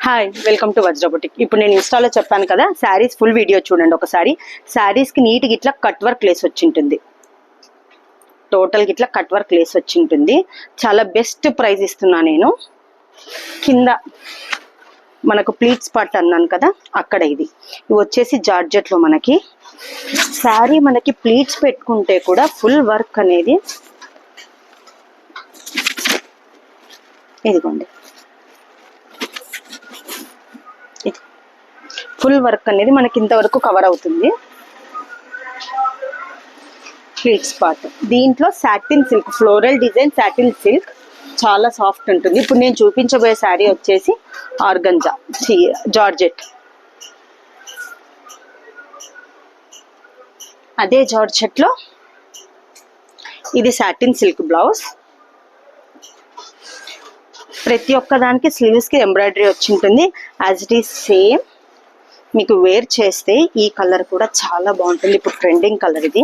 Hi, welcome to Vajra boutique. ఇప్పుడు నేను ఇన్స్టాలో చెప్పాను కదా, శారీస్ ఫుల్ వీడియో చూడండి ఒకసారి. శారీస్కి నీట్గా ఇట్లా కట్ వర్క్ లేస్ వచ్చి ఉంటుంది. టోటల్గా ఇట్లా కట్ వర్క్ లేస్ వచ్చి ఉంటుంది. చాలా బెస్ట్ ప్రైస్ ఇస్తున్నా నేను. కింద మనకు ప్లీట్స్ పార్ట్ అన్నాను కదా, అక్కడ ఇవి వచ్చేసి జార్జెట్లో మనకి శారీ మనకి ప్లీట్స్ పెట్టుకుంటే కూడా ఫుల్ వర్క్ అనేది ఇదిగోండి, ఫుల్ వర్క్ అనేది మనకి ఇంతవరకు కవర్ అవుతుంది. ప్లీట్స్ పార్ట్ దీంట్లో satin silk, floral design satin silk, చాలా సాఫ్ట్ ఉంటుంది. ఇప్పుడు నేను చూపించబోయే శారీ వచ్చేసి ఆర్గంజా జార్జెట్. అదే జార్జెట్లో ఇది సాటిన్ సిల్క్ బ్లౌజ్. ప్రతి ఒక్క దానికి స్లీవ్స్కి ఎంబ్రాయిడరీ వచ్చి ఉంటుంది. As it is same. మీకు వేర్ చేస్తే ఈ కలర్ కూడా చాలా బాగుంటుంది. ఇప్పుడు ట్రెండింగ్ కలర్ ఇది.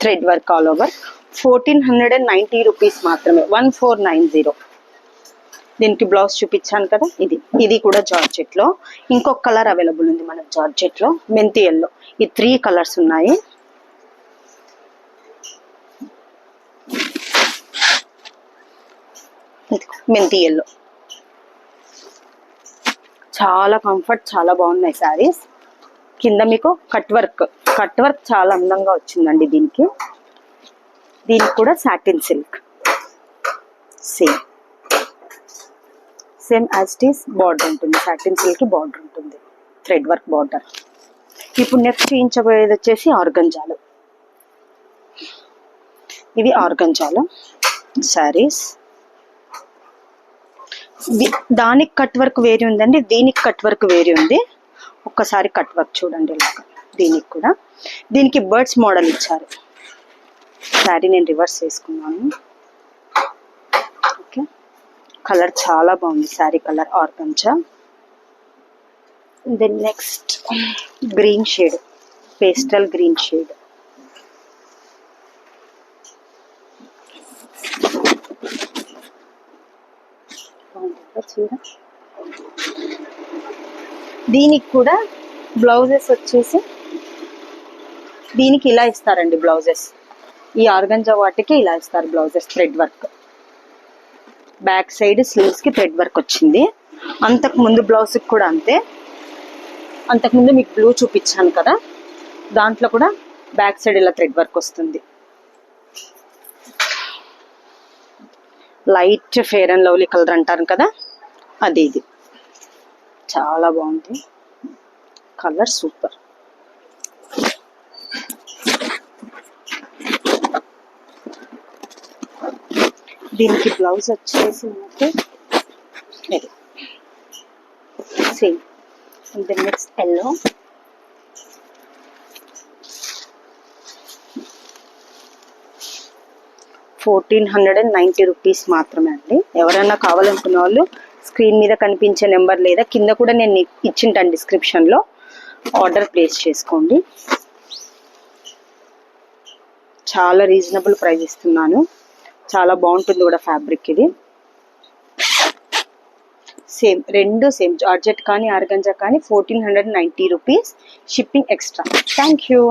Thread work all over. 1490 rupees మాత్రమే, 1490. దీనికి బ్లౌజ్ చూపించాను కదా, ఇది కూడా జార్జెట్లో. ఇంకొక కలర్ అవైలబుల్ ఉంది మనకు జార్జెట్లో, మెంతి ఎల్లో. ఈ 3 కలర్స్ ఉన్నాయి. మెంతి ఎల్లో, చాలా కంఫర్ట్, చాలా బాగున్నాయి శారీస్. కింద మీకు కట్ వర్క్ చాలా అందంగా వచ్చిందండి. దీనికి కూడా satin silk same as it is border ఉంటుంది. సాటిన్ సిల్క్ బార్డర్ ఉంటుంది, థ్రెడ్ వర్క్ బార్డర్. ఇప్పుడు నెక్స్ట్ చూపించబోయేది వచ్చేసి ఆర్గంజాలు. ఇవి ఆర్గంజాలు శారీస్. దానికి కట్ వర్క్ వేరే ఉందండి, దీనికి కట్ వర్క్ వేరే ఉంది. ఒక్కసారి కట్ వర్క్ చూడండి ఇలాగా. దీనికి బర్డ్స్ మోడల్ ఇచ్చారు. శారీ నేను రివర్స్ చేసుకున్నాను. ఓకే, కలర్ చాలా బాగుంది. Sari colour organza. Then next green shade, pastel green shade. దీనికి కూడా బ్లౌజెస్ వచ్చేసి దీనికి ఇలా ఇస్తారండి బ్లౌజెస్. ఈ ఆర్గంజా వాటికి ఇలా ఇస్తారు blouses. Thread work, back side sleeves కి థ్రెడ్ వర్క్ వచ్చింది. అంతకు ముందు బ్లౌజ్ కూడా అంతే. అంతకుముందు మీకు బ్లూ చూపించాను కదా, దాంట్లో కూడా బ్యాక్ సైడ్ ఇలా థ్రెడ్ వర్క్ వస్తుంది. Light fair and lovely colour అంటారు కదా, అది ఇది. చాలా బాగుంది కలర్, సూపర్. దీనికి బ్లౌజ్ వచ్చేసి మనకి సేమ్. Next yellow. ₹1490 మాత్రమే అండి. ఎవరైనా కావాలనుకున్న వాళ్ళు స్క్రీన్ మీద కనిపించే నెంబర్ లేదా కింద కూడా నేను ఇచ్చింటాను డిస్క్రిప్షన్లో, ఆర్డర్ ప్లేస్ చేసుకోండి. చాలా రీజనబుల్ ప్రైస్ ఇస్తున్నాను. చాలా బాగుంటుంది కూడా ఫ్యాబ్రిక్. ఇది సేమ్, రెండు సేమ్. జార్జెట్ కానీ ఆర్గంజా కానీ ₹1490, షిప్పింగ్ ఎక్స్ట్రా. Thank you.